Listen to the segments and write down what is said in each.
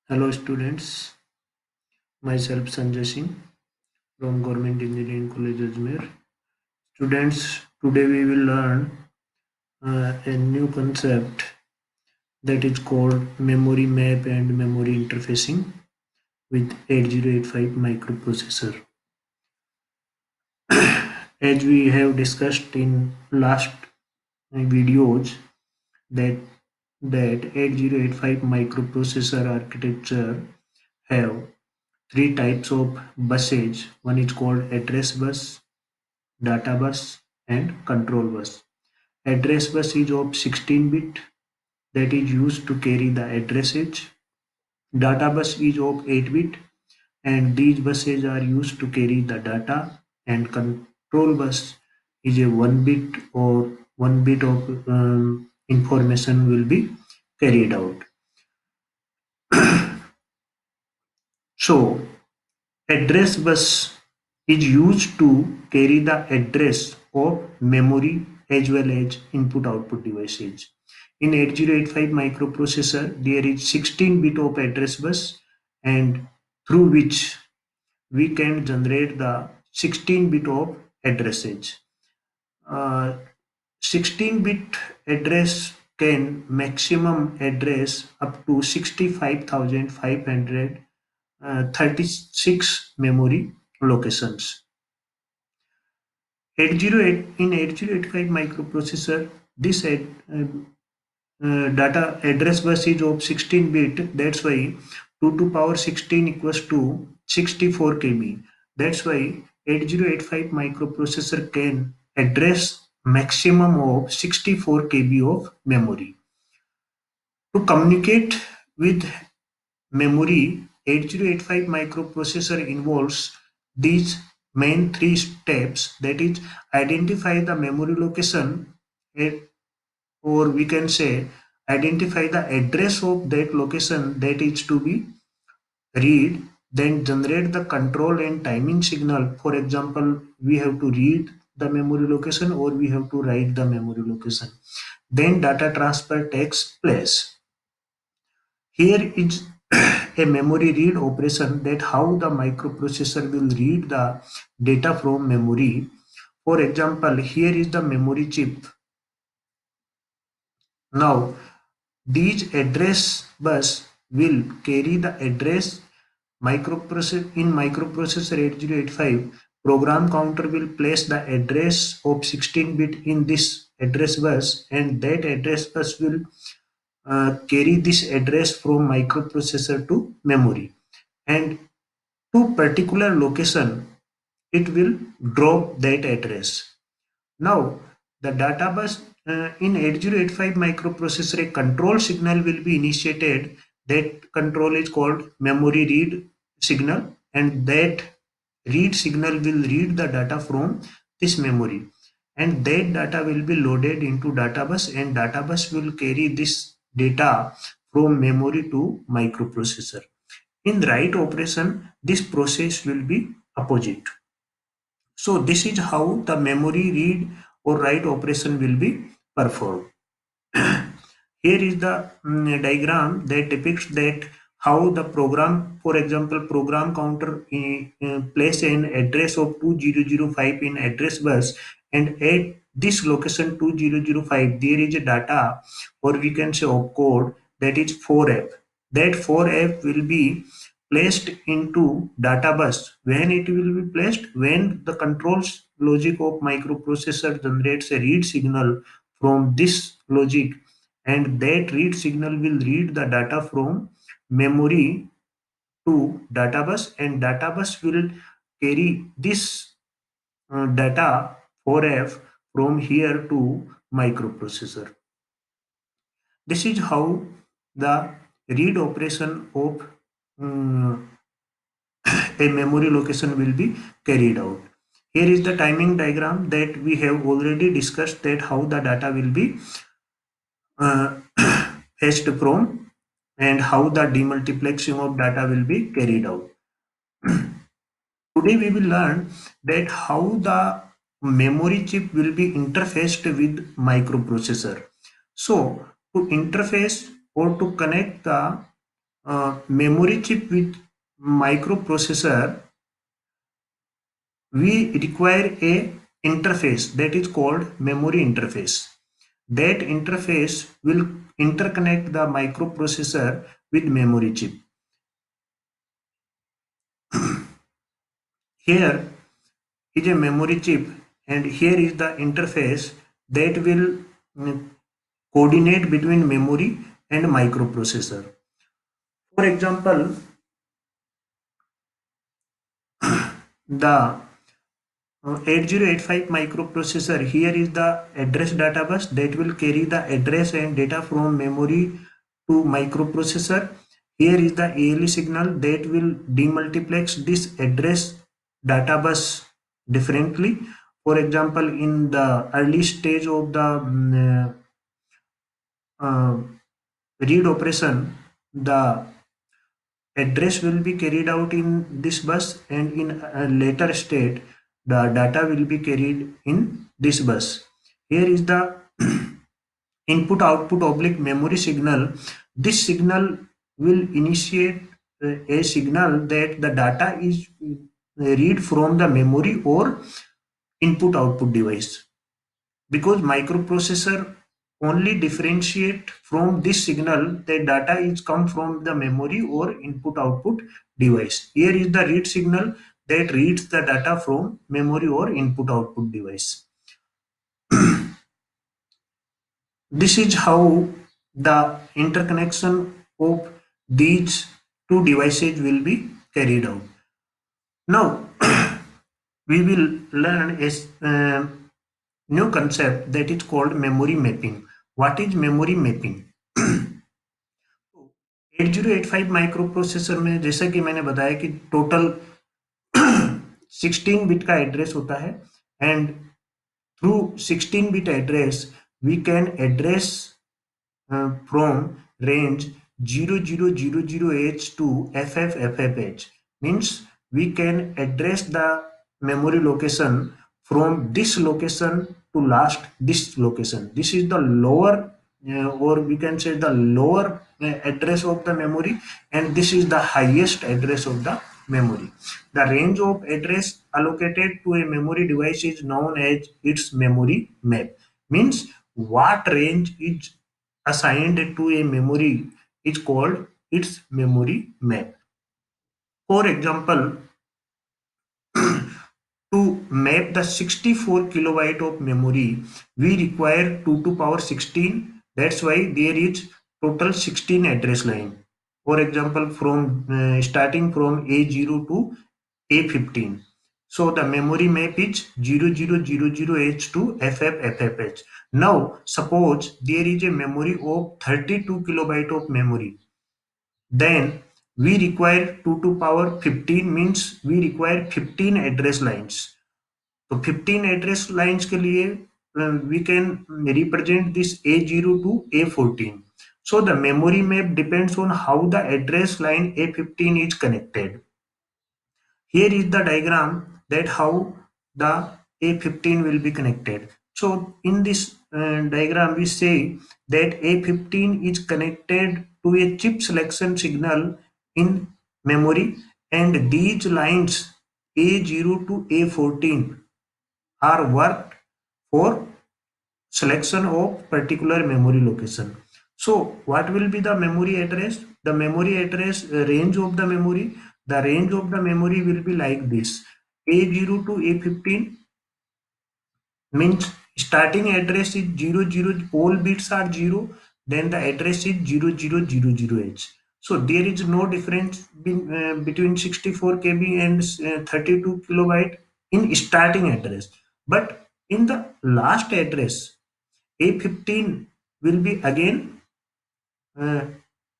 Hello students, myself Sanjay Singh from Government Engineering College Ajmer. Students, today we will learn a new concept that is called memory map and memory interfacing with 8085 microprocessor. As we have discussed in last videos that 8085 microprocessor architecture have three types of buses. One is called address bus, data bus and control bus. Address bus is of 16-bit that is used to carry the addresses. Data bus is of 8-bit and these buses are used to carry the data, and control bus is a 1 bit or 1 bit of information will be carried out. So address bus is used to carry the address of memory as well as input-output devices. In 8085 microprocessor, there is 16-bit of address bus, and through which we can generate the 16-bit of addresses. 16-bit address can maximum address up to 65,536 memory locations. 808 in 8085 microprocessor, this data address bus is of 16-bit. That's why 2 to power 16 equals to 64 KB. That's why 8085 microprocessor can address maximum of 64 KB of memory. To communicate with memory, 8085 microprocessor involves these main three steps, that is identify the memory location, or we can say identify the address of that location that is to be read, then generate the control and timing signal. For example, we have to read the memory location or we have to write the memory location. Then data transfer takes place. Here is a memory read operation, that how the microprocessor will read the data from memory. For example, here is the memory chip. Now, these address bus will carry the address microprocessor 8085. Program counter will place the address of 16-bit in this address bus, and that address bus will carry this address from microprocessor to memory, and to particular location it will drop that address. Now the data bus in 8085 microprocessor, a control signal will be initiated. That control is called memory read signal, and that read signal will read the data from this memory, and that data will be loaded into databus, and databus will carry this data from memory to microprocessor. In write operation, this process will be opposite. So this is how the memory read or write operation will be performed. Here is the diagram that depicts that how the program, for example, program counter place an address of 2005 in address bus, and at this location 2005 there is a data, or we can say opcode, that is 4F. That 4F will be placed into data bus. When it will be placed? When the controls logic of microprocessor generates a read signal from this logic, and that read signal will read the data from memory to databus, and databus will carry this data 4F from here to microprocessor. This is how the read operation of a memory location will be carried out. Here is the timing diagram that we have already discussed, that how the data will be uh, fetched from, and how the demultiplexing of data will be carried out. Today we will learn that how the memory chip will be interfaced with microprocessor. So to interface or to connect the memory chip with microprocessor, we require a interface that is called memory interface. That interface will interconnect the microprocessor with memory chip. Here is a memory chip, and here is the interface that will coordinate between memory and microprocessor. For example, the 8085 microprocessor, here is the address data bus that will carry the address and data from memory to microprocessor. Here is the ALE signal that will demultiplex this address data bus differently. For example, in the early stage of the uh, read operation, the address will be carried out in this bus, and in a later state the data will be carried in this bus. Here is the input output oblique memory signal. This signal will initiate a signal that the data is read from the memory or input output device, because microprocessor only differentiate from this signal that data is come from the memory or input output device. Here is the read signal that reads the data from memory or input output device. This is how the interconnection of these two devices will be carried out. Now we will learn a new concept that is called memory mapping. What is memory mapping? 8085 microprocessor में जैसा कि मैंने बताया कि total 16 bit का address होता है, and through 16 bit address we can address from range 0000H to FFFFH. Means we can address the memory location from this location to last this location. This is the lower or we can say the lower address of the memory, and this is the highest address of the memory. The range of address allocated to a memory device is known as its memory map. Means what range is assigned to a memory is called its memory map. For example, to map the 64 kilobyte of memory, we require 2 to power 16. That's why there is total 16 address line. For example, from starting from A0 to A15. So the memory map is 0000H to FFFFH. Now suppose there is a memory of 32 kilobyte of memory. Then we require 2 to power 15, means we require 15 address lines. So 15 address lines के लिए we can represent this A0 to A14. So the memory map depends on how the address line A15 is connected. Here is the diagram that how the A15 will be connected. So in this diagram we say that A15 is connected to a chip selection signal in memory, and these lines A0 to A14 are worked for selection of particular memory location. So what will be the memory address? The memory address range of the memory. The range of the memory will be like this. A0 to A15 means starting address is 00, all bits are 0, then the address is 0000H. So there is no difference between 64 KB and 32 kilobyte in starting address. But in the last address, A15 will be again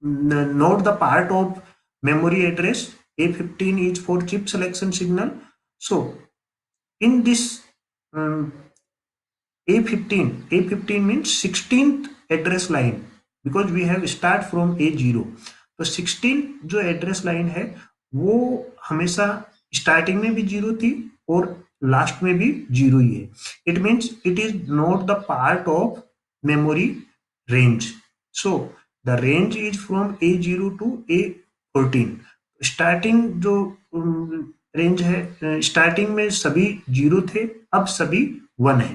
not the part of memory address. A15 is for chip selection signal. So in this A15 means 16th address line, because we have start from A0. तो 16 जो address line है वो हमेशा starting में भी 0 थी और last में भी 0 ही है. It means it is not the part of memory range. So the range is from A0 to A14। Starting जो रेंज है, स्टार्टिंग में सभी 0 थे, अब सभी 1 है।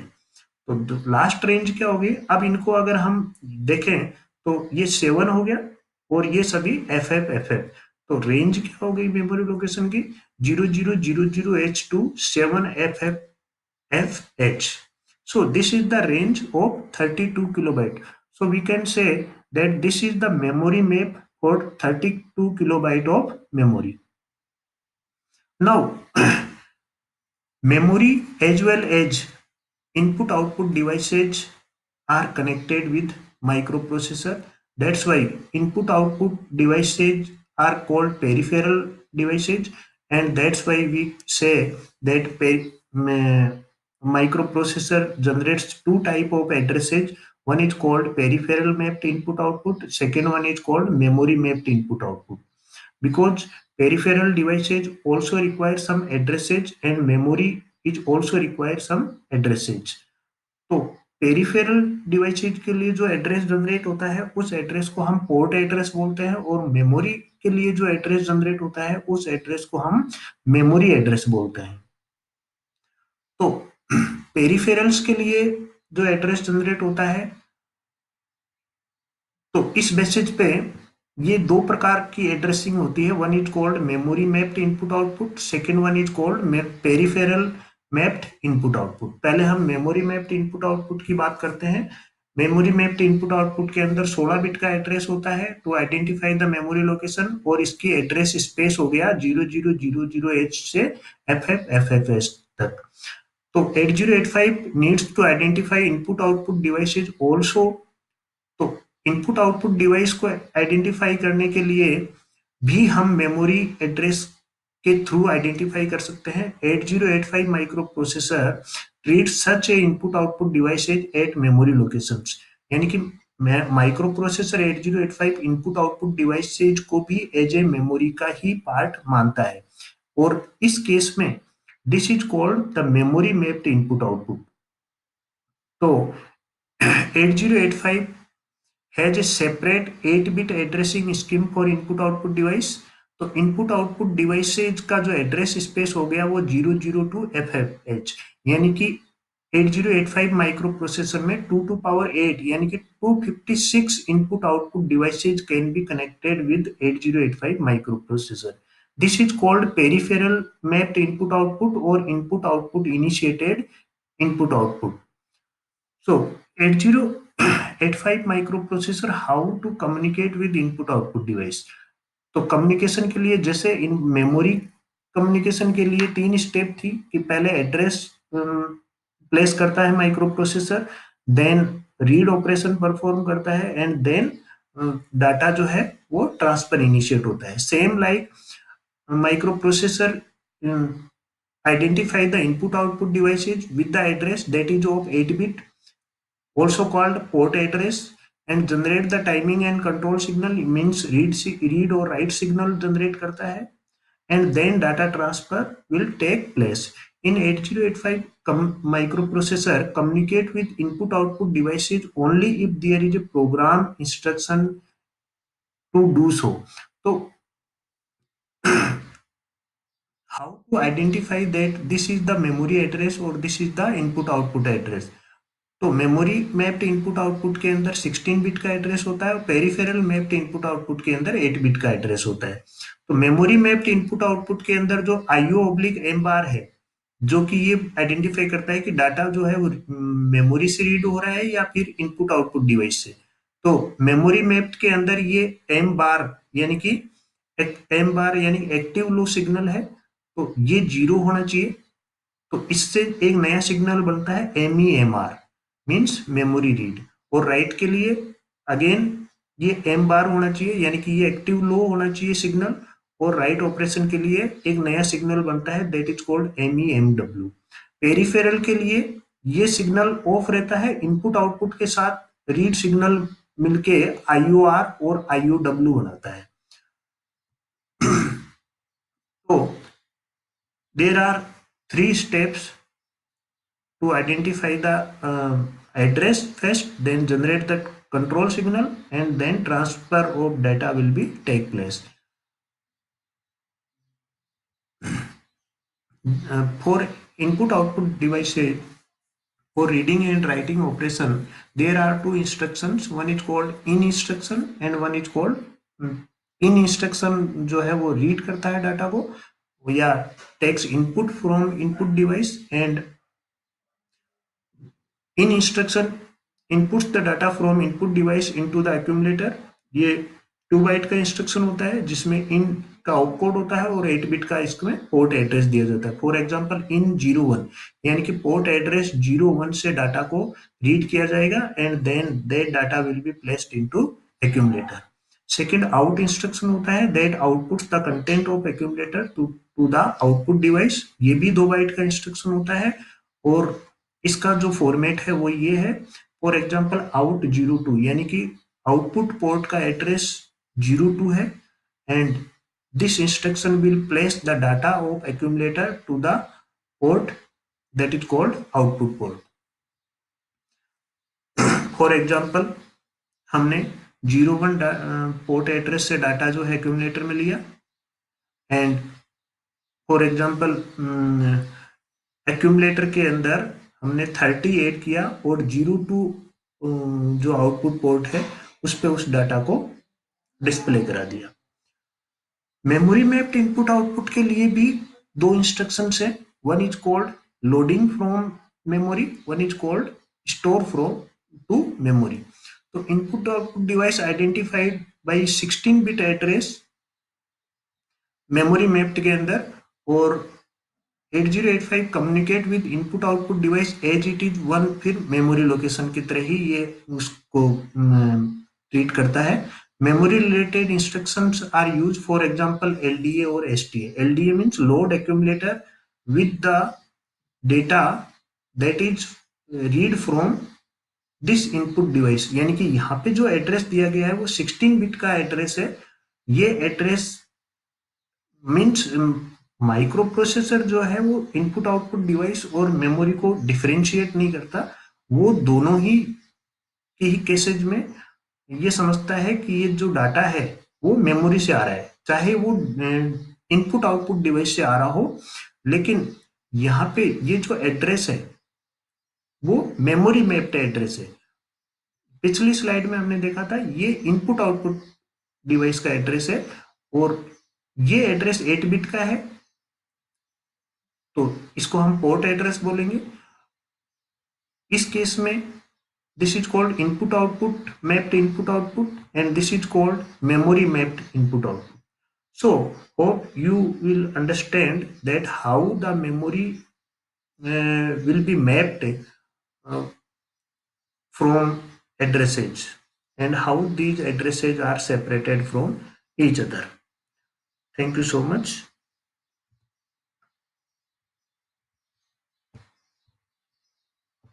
तो लास्ट रेंज क्या होगी? अब इनको अगर हम देखें तो ये 7 हो गया और ये सभी FF। तो रेंज क्या हो गई मेमोरी लोकेशन की? 0000H to 7FFH। So this is the range of 32 kilobyte. So we can say that this is the memory map for 32 kilobyte of memory. Now memory as well as input output devices are connected with microprocessor. That's why input output devices are called peripheral devices, and that's why we say that microprocessor generates two type of addresses. One is called peripheral mapped input output, second one is called memory mapped input output, because peripheral devices also require some addresses and memory is also require some addresses. तो peripheral devices के लिए जो address generate होता है उस address को हम port address बोलते हैं, और मेमोरी के लिए जो एड्रेस जनरेट होता है उस एड्रेस को हम मेमोरी एड्रेस बोलते हैं। तो पेरिफेरल्स के लिए जो एड्रेस जनरेट होता है, तो इस बेसिस पे ये दो प्रकार की एड्रेसिंग होती है। One is called memory mapped input output, second one is called peripheral mapped input output. पहले हम मेमोरी मैप्ड इनपुट आउटपुट की बात करते हैं। मेमोरी मैप्ड इनपुट आउटपुट के अंदर 16 बिट का एड्रेस होता है to identify the memory location, और इसकी एड्रेस स्पेस हो गया 0000H से FFFFS तक। तो 8085 needs to identify input output devices also. तो इनपुट आउटपुट डिवाइस को आइडेंटिफाई करने के लिए भी हम मेमोरी एड्रेस के थ्रू आइडेंटिफाई कर सकते हैं। 8085 microprocessor treat such a input output devices at memory locations, यानी कि microprocessor 8085 input output devices को भी एज ए मेमोरी का ही पार्ट मानता है, और इस केस में this is called the memory mapped input output. तो 8085 has a separate 8-bit addressing scheme for input output device। तो इनपुट आउटपुट डिवाइसेज का जो एड्रेस स्पेस हो गया वो 00 टू FFH, यानी कि 8085 माइक्रो प्रोसेसर में 2 to power 8 यानी कि 256 input output devices can be connected with 8085 microprocessor. This is called peripheral mapped input output और input output initiated input output. So 8085 microprocessor how to communicate with input output device। तो communication के लिए जैसे in memory communication के लिए 3 step थी कि पहले एड्रेस प्लेस करता है microprocessor, then read operation perform करता है, एंड देन डाटा जो है वो ट्रांसफर इनिशिएट होता है। Same like micro processor identify the input output devices with the address that is of 8-bit, also called port address, and generate the timing and control signal, means read or write signal generate करता है, and then data transfer will take place। In 8085 microprocessor communicate with input output devices only if there is a program instruction to do so। तो how to identify that this is the memory address or this is the input output address? तो memory mapped input output के अंदर 16 bit का address होता है और peripheral mapped input output के अंदर 8 बिट का एड्रेस होता है। तो मेमोरी मैप्ड इनपुट आउटपुट के अंदर जो IO/M बार है, जो कि ये आइडेंटिफाई करता है कि डाटा जो है वो मेमोरी से रीड हो रहा है या फिर इनपुट आउटपुट डिवाइस से। तो मेमोरी मैप्ड के अंदर ये M बार यानी कि M बार यानी एक्टिव लो सिग्नल है, तो ये 0 होना चाहिए। तो इससे एक नया सिग्नल बनता है MEMR, मीन्स मेमोरी रीड। और राइट के लिए अगेन ये M बार होना चाहिए, यानी कि ये एक्टिव लो होना चाहिए सिग्नल, और राइट ऑपरेशन के लिए एक नया सिग्नल बनता है that is called MEMW। Peripheral के लिए ये सिग्नल ऑफ रहता है, इनपुट आउटपुट के साथ रीड सिग्नल मिलके IOR और IOW बनाता है। तो there are 3 steps to identify the address first, then generate the control signal, and then transfer of data will be take place. For input output devices, for reading and writing operation, there are two instructions. One is called in instruction and one is called in instruction. जो है वो read करता है data को या takes input from input device, and in instruction inputs the data from input device into the accumulator. ये 2 bite का instruction होता है जिसमें इन का ऑपकोड होता है और 8 बिट का इसमें पोर्ट एड्रेस दिया जाता है. फॉर एग्जांपल इन 01 यानी कि पोर्ट एड्रेस 01 से डाटा को रीड किया जाएगा and then that data will be placed into accumulator. Second out instruction होता है that outputs the content of accumulator to the output device. ये भी 2 बाइट का इंस्ट्रक्शन होता है और इसका जो फॉर्मेट है वो ये है. फॉर एग्जांपल आउट 02 यानी कि आउटपुट पोर्ट का एड्रेस 02 है and this instruction will place the data of accumulator to the port that is called output port. For example हमने 01 पोर्ट एड्रेस से डाटा जो है एक्यूमुलेटर में लिया एंड फॉर एग्जांपल एक्यूमुलेटर के अंदर हमने 38 किया और 02 जो आउटपुट पोर्ट है उस पे उस डाटा को डिस्प्ले करा दिया. मेमोरी मैप्ड इनपुट आउटपुट के लिए भी 2 इंस्ट्रक्शंस है. One is called loading from memory, one is called store from to memory. तो input output device identified by 16 bit address memory mapped के अंदर और 8085 communicate with input output device as it is one. फिर memory location की तरह ही ये उसको ट्रीट करता है. Memory related instructions are use for example LDA और STA. LDA means load accumulator with the data that is read from this input device. यानी कि यहाँ पे जो एड्रेस दिया गया है वो 16 बिट का एड्रेस है. ये एड्रेस मीन्स माइक्रो प्रोसेसर जो है वो इनपुट आउटपुट डिवाइस और मेमोरी को डिफरेंशिएट नहीं करता. वो दोनों ही के ही केसेज में ये समझता है कि ये जो डाटा है वो मेमोरी से आ रहा है, चाहे वो इनपुट आउटपुट डिवाइस से आ रहा हो. लेकिन यहाँ पे ये जो एड्रेस है वो मेमोरी मैप्ड एड्रेस है. पिछली स्लाइड में हमने देखा था ये इनपुट आउटपुट डिवाइस का एड्रेस है और ये एड्रेस 8 बिट का है तो इसको हम पोर्ट एड्रेस बोलेंगे. इस केस में this is called input output mapped input output and this is called memory mapped input output. So hope you will understand that how the memory will be mapped from addresses and how these addresses are separated from each other. Thank you so much.